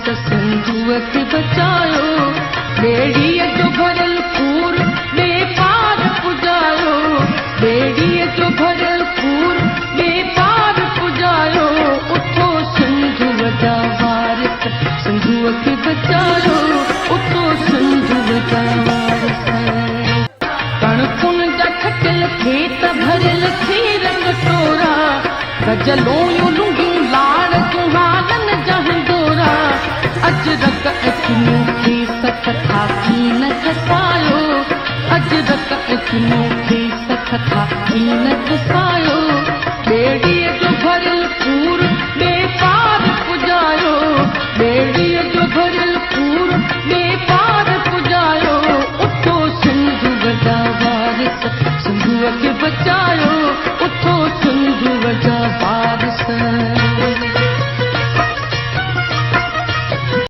सिंधुअ खे बचायो, ॿेड़ीअ जो भरियल पूर ॿे पार पुॼायो, ॿेड़ीअ जो भरियल पूर ॿे पार पुॼायो, उथो सिंधुअ जा वारिस सिंधुअ खे बचायो, उथो सिंधुअ जा वारिस। कणकुनि जा खटियल खेत भरियल खीर कटोरा, गजलूं लुंगियूं लाड़ जूं हालनि जा हिंदोरा, अजरक अचनूं खे सख था कीन खसायो, अजरक अचनूं खे सख था कीन खसायो।